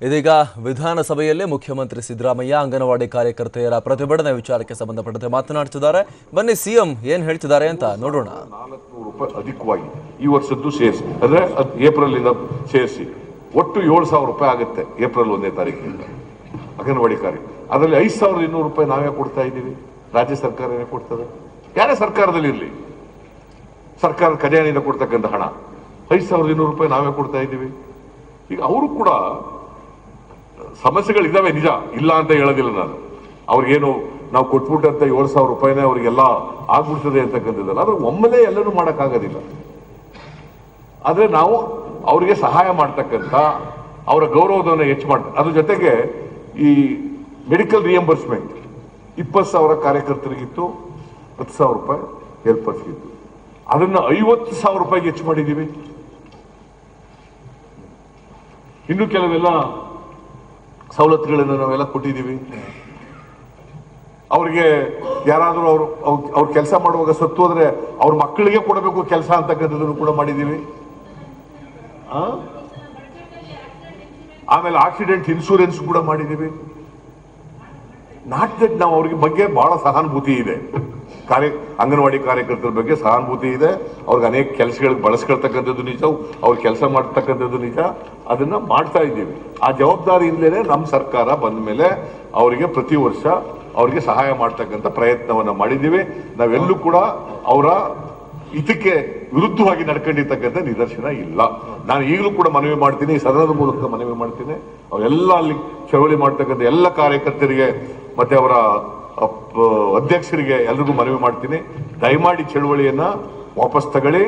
ಇದೀಗ ವಿಧಾನಸಭೆಯಲ್ಲಿ ಮುಖ್ಯಮಂತ್ರಿ ಸಿದ್ದರಾಮಯ್ಯ ಅಂಗನವಾಡಿ ಕಾರ್ಯಕರ್ತೆಯರ ಪ್ರತಿಭಟನೆ ವಿಚಾರಕ್ಕೆ ಸಂಬಂಧಪಟ್ಟಂತೆ ಮಾತನಾಡುತ್ತಿದ್ದಾರೆ. ಬನ್ನಿ ಸಿಎಂ ಏನ್ ಹೇಳ್ತಿದ್ದಾರೆ ಅಂತ ನೋಡೋಣ. 400 ರೂಪಾಯಿ ಅಧಿಕವಾಗಿ ಈ ವರ್ಷದ್ದು ಸೇರಿಸಿ ಅಂದ್ರೆ ಏಪ್ರಿಲ್ ಇಂದ ಸೇರಿಸಿ ಒಟ್ಟು 7,000 ರೂಪಾಯಿ ಆಗುತ್ತೆ ಏಪ್ರಿಲ್ 1ನೇ ತಾರೀಕಿನಿಂದ ಅಂಗನವಾಡಿ ಕಾರ್ಯ. ಅದರಲ್ಲಿ 5,200 ರೂಪಾಯಿ ನಾವೇ ಕೊಡ್ತಾ ಇದ್ದೀವಿ. ರಾಜ್ಯ ಸರ್ಕಾರನೇ ಕೊಡ್ತದೆ. ಯಾರೇ ಸರ್ಕಾರದಲ್ಲಿ ಇರಲಿ, ಸರ್ಕಾರ ಖಜಾನೆಯಿಂದ ಕೊಡ್ತಕ್ಕಂಥ ಹಣ 5,200 ರೂಪಾಯಿ ನಾವೇ ಕೊಡ್ತಾ ಇದ್ದೀವಿ. ಈಗ ಅವರು ಕೂಡ ಸಮಸ್ಯೆಗಳಿದ್ದಾವೆ, ನಿಜ, ಇಲ್ಲ ಅಂತ ಹೇಳೋದಿಲ್ಲ ನಾನು. ಅವ್ರಿಗೇನು ನಾವು ಕೊಟ್ಬಿಟ್ಟಂತ 7,000 ರೂಪಾಯಿನೇ ಅವ್ರಿಗೆಲ್ಲ ಆಗ್ಬಿಡ್ತದೆ ಅಂತಕ್ಕಂಥದ್ದಲ್ಲ. ಆದ್ರೆ ಒಮ್ಮೆಲೆ ಎಲ್ಲನೂ ಮಾಡೋಕ್ಕಾಗೋದಿಲ್ಲ. ಆದ್ರೆ ನಾವು ಅವರಿಗೆ ಸಹಾಯ ಮಾಡ್ತಕ್ಕಂಥ ಅವರ ಗೌರವವನ್ನು ಹೆಚ್ಚು ಮಾಡ್ತಾರೆ. ಅದ್ರ ಜೊತೆಗೆ ಈ ಮೆಡಿಕಲ್ ರಿಯಂಬರ್ಸ್ಮೆಂಟ್ 20,000 ಕಾರ್ಯಕರ್ತರಿಗಿತ್ತು, 10,000 ರೂಪಾಯಿ ಹೆಲ್ಪರ್ಸ್ಗಿತ್ತು. ಅದನ್ನ 50,000 ರೂಪಾಯಿಗೆ ಹೆಚ್ಚು ಮಾಡಿದ್ದೀವಿ. ಇನ್ನು ಕೆಲವೆಲ್ಲ ಸವಲತ್ತುಗಳನ್ನು ನಾವೆಲ್ಲ ಕೊಟ್ಟಿದ್ದೀವಿ. ಅವ್ರಿಗೆ ಯಾರಾದರೂ ಅವ್ರ ಕೆಲಸ ಮಾಡುವಾಗ ಸತ್ತು ಹೋದ್ರೆ ಅವ್ರ ಮಕ್ಕಳಿಗೆ ಕೊಡಬೇಕು ಕೆಲಸ ಅಂತಕ್ಕಂಥದ್ದನ್ನು ಕೂಡ ಮಾಡಿದ್ದೀವಿ. ಆಮೇಲೆ ಆಕ್ಸಿಡೆಂಟ್ ಇನ್ಶೂರೆನ್ಸ್ ಕೂಡ ಮಾಡಿದ್ದೀವಿ. ನಾಟ್ ದಟ್ ನಾವು ಅವ್ರಿಗೆ ಬಗ್ಗೆ ಬಹಳ ಸಹಾನುಭೂತಿ ಇದೆ. ಅಂಗನವಾಡಿ ಕಾರ್ಯಕರ್ತರ ಬಗ್ಗೆ ಸಹಾನುಭೂತಿ ಇದೆ. ಅವ್ರಿಗೆ ಅನೇಕ ಕೆಲಸಗಳಿಗೆ ಬಳಸ್ಕೊಳ್ತಕ್ಕಂಥದ್ದು ನಿಜ, ಅವ್ರು ಕೆಲಸ ಮಾಡ್ತಕ್ಕಂಥದ್ದು ನಿಜ. ಅದನ್ನ ಮಾಡ್ತಾ ಇದ್ದೀವಿ. ಆ ಜವಾಬ್ದಾರಿಯಿಂದಲೇ ನಮ್ಮ ಸರ್ಕಾರ ಬಂದ ಮೇಲೆ ಅವರಿಗೆ ಪ್ರತಿ ವರ್ಷ ಅವ್ರಿಗೆ ಸಹಾಯ ಮಾಡ್ತಕ್ಕಂಥ ಪ್ರಯತ್ನವನ್ನ ಮಾಡಿದ್ದೀವಿ. ನಾವೆಲ್ಲೂ ಕೂಡ ಅವರ ಇದಕ್ಕೆ ವಿರುದ್ಧವಾಗಿ ನಡ್ಕೊಂಡಿರ್ತಕ್ಕಂಥ ನಿದರ್ಶನ ಇಲ್ಲ. ನಾನು ಈಗಲೂ ಕೂಡ ಮನವಿ ಮಾಡ್ತೀನಿ, ಸದನದ ಮೂಲಕ ಮನವಿ ಮಾಡ್ತೀನಿ. ಅವೆಲ್ಲ ಅಲ್ಲಿ ಚಳವಳಿ ಮಾಡ್ತಕ್ಕಂಥ ಎಲ್ಲ ಕಾರ್ಯಕರ್ತರಿಗೆ ಮತ್ತೆ ಅವರ ಅಧ್ಯಕ್ಷರಿಗೆ ಎಲ್ರಿಗೂ ಮನವಿ ಮಾಡ್ತೀನಿ, ದಯಮಾಡಿ ಚಳವಳಿಯನ್ನ ವಾಪಸ್ ತಗೊಳ್ಳಿ.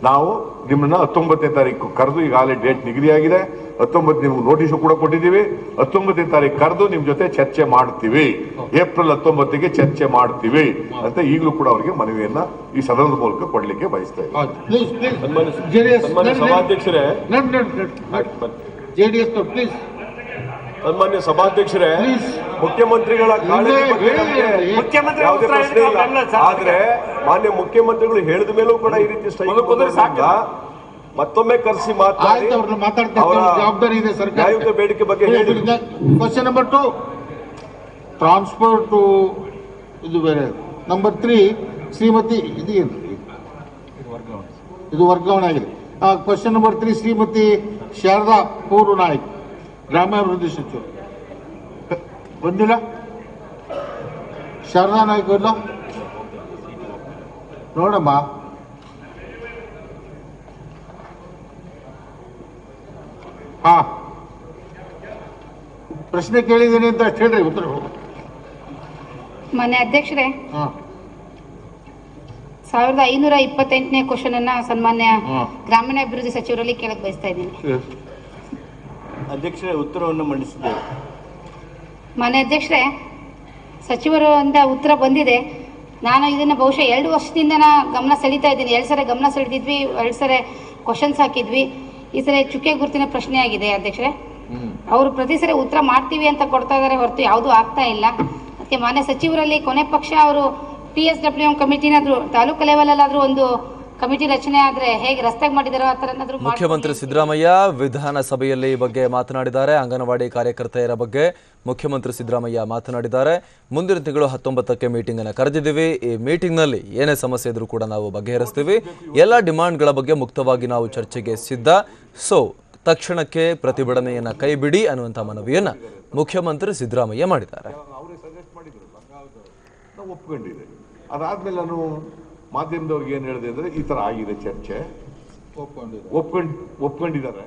ನಾವು ನಿಮ್ಮನ್ನ 19ನೇ ತಾರೀಕು ಕರೆದು, ಈಗಾಗಲೇ ಡೇಟ್ ನಿಗದಿಯಾಗಿದೆ, 19 ನಿಮ್ಗೆ ನೋಟಿಸ್ ಕೂಡ ಕೊಟ್ಟಿದ್ದೀವಿ. 19ನೇ ತಾರೀಕು ಕರೆದು ನಿಮ್ ಜೊತೆ ಚರ್ಚೆ ಮಾಡ್ತೀವಿ. ಏಪ್ರಿಲ್ 19ಗೆ ಚರ್ಚೆ ಮಾಡ್ತೀವಿ ಅಂತ ಈಗಲೂ ಕೂಡ ಅವರಿಗೆ ಮನವಿಯನ್ನ ಈ ಸದನದ ಮೂಲಕ ಕೊಡ್ಲಿಕ್ಕೆ ಬಯಸ್ತಾ ಇದ್ದೀನಿ. ಸನ್ಮಾನ್ಯ ಸಭಾಧ್ಯಕ್ಷರೇ, ಮುಖ್ಯಮಂತ್ರಿಗಳ ಯಾವುದೇ ಪ್ರಶ್ನೆ ಇಲ್ಲ. ಆದ್ರೆ ಮಾನ್ಯ ಮುಖ್ಯಮಂತ್ರಿಗಳು ಹೇಳಿದ ಮೇಲೂ ಕೂಡ ಈ ರೀತಿ ಮತ್ತೊಮ್ಮೆ ಕರೆಸಿ ಜವಾಬ್ದಾರಿ ಇದೆ ಸರ್ಕಾರ. ನ್ಯಾಯಯುತ ಬೇಡಿಕೆ ಬಗ್ಗೆ ಹೇಳಿ. ಕ್ವಶನ್ ನಂಬರ್ 2 ಟ್ರಾನ್ಸ್ಪೋರ್ಟ್ ಇದು ಬೇರೆ. ನಂಬರ್ 3 ಶ್ರೀಮತಿ ಇದು ವರ್ಗಾವಣೆ ಆಗಿದೆ. ಕ್ವಶನ್ ನಂಬರ್ 3 ಶ್ರೀಮತಿ ಶಾರದಾ ಪೂರ್ವ ನಾಯ್ಕ್, ಗ್ರಾಮೀಣಾಭಿವೃದ್ಧಿ ಸಚಿವರು ಬಂದಿಲ್ಲ. ಶಾರದಾ ನಾಯ್ಕ ಇಲ್ಲ ನೋಡಮ್ಮ. ಹಾ, ಪ್ರಶ್ನೆ ಕೇಳಿದ್ದೀನಿ ಅಂತ ಅಷ್ಟು ಹೇಳ್ರಿ, ಉತ್ತರ. ಮಾನ್ಯ ಅಧ್ಯಕ್ಷರೇ, 1528ನೇ ಕ್ವಶನ್ ಅನ್ನ ಸನ್ಮಾನ್ಯ ಗ್ರಾಮೀಣಾಭಿವೃದ್ಧಿ ಸಚಿವರಲ್ಲಿ ಕೇಳಕ್ ಬಯಸ್ತಾ ಇದ್ದೀನಿ. ಅಧ್ಯಕ್ಷರೇ, ಉತ್ತರವನ್ನು ಮಂಡಿಸಿದ್ದೇವೆ. ಮಾನ್ಯ ಅಧ್ಯಕ್ಷರೇ, ಸಚಿವರು ಅಂತ ಉತ್ತರ ಬಂದಿದೆ. ನಾನು ಇದನ್ನ ಬಹುಶಃ 2 ವರ್ಷದಿಂದ ಗಮನ ಸೆಳೀತಾ ಇದ್ದೀನಿ. 2 ಸರಿ ಗಮನ ಸೆಳೆದಿದ್ವಿ, 2 ಸರಿ ಕ್ವಶನ್ಸ್ ಹಾಕಿದ್ವಿ. ಈ ಸರಿ ಚುಕ್ಕೆ ಗುರುತಿನ ಪ್ರಶ್ನೆ ಆಗಿದೆ ಅಧ್ಯಕ್ಷರೇ. ಅವರು ಪ್ರತಿ ಸರಿ ಉತ್ತರ ಮಾಡ್ತೀವಿ ಅಂತ ಕೊಡ್ತಾ ಇದಾರೆ ಹೊರತು ಯಾವುದೂ ಆಗ್ತಾ ಇಲ್ಲ. ಅದಕ್ಕೆ ಮಾನ್ಯ ಸಚಿವರಲ್ಲಿ ಕೊನೆ ಪಕ್ಷ ಅವರು PSWM ಕಮಿಟಿನಾದ್ರೂ ತಾಲೂಕು ಲೆವೆಲ್ ಅಲ್ಲಾದ್ರೂ ಒಂದು ಕಮಿಟಿ ರಚನೆ ಆದ್ರೆ ಹೇಗೆ ರಸ್ತೆಗೆ ಮಾಡಿದಾರೋ ಆ ತರ ಏನಾದ್ರೂ. ಮುಖ್ಯಮಂತ್ರಿ ಸಿದ್ದರಾಮಯ್ಯ ವಿಧಾನಸಭೆಯಲ್ಲಿ ಈ ಬಗ್ಗೆ ಮಾತನಾಡಿದ್ದಾರೆ. ಅಂಗನವಾಡಿ ಕಾರ್ಯಕರ್ತೆಯರ ಬಗ್ಗೆ ಮುಖ್ಯಮಂತ್ರಿ ಸಿದ್ದರಾಮಯ್ಯ ಮಾತನಾಡಿದ್ದಾರೆ. ಮುಂದಿನ ತಿಂಗಳು 19ಕ್ಕೆ ಮೀಟಿಂಗ್ ಅನ್ನು ಕರೆದಿದ್ದೀವಿ. ಈ ಮೀಟಿಂಗ್ ನಲ್ಲಿ ಏನೇ ಸಮಸ್ಯೆ ಇದ್ರೂ ಕೂಡ ನಾವು ಬಗೆಹರಿಸ್ತೀವಿ. ಎಲ್ಲ ಡಿಮಾಂಡ್ಗಳ ಬಗ್ಗೆ ಮುಕ್ತವಾಗಿ ನಾವು ಚರ್ಚೆಗೆ ಸಿದ್ಧ. ಸೊ ತಕ್ಷಣಕ್ಕೆ ಪ್ರತಿಭಟನೆಯನ್ನ ಕೈಬಿಡಿ ಅನ್ನುವಂಥ ಮನವಿಯನ್ನ ಮುಖ್ಯಮಂತ್ರಿ ಸಿದ್ದರಾಮಯ್ಯ ಮಾಡಿದ್ದಾರೆ. ಒಪ್ಕೊಂಡಿದೆ. ಅದಾದ್ಮೇಲೆ ನಾನು ಮಾಧ್ಯಮದವ್ರಿಗೆ ಏನ್ ಹೇಳಿದೆ ಅಂದ್ರೆ ಈ ತರ ಆಗಿದೆ ಚರ್ಚೆ, ಒಪ್ಕೊಂಡಿದ್ದಾರೆ.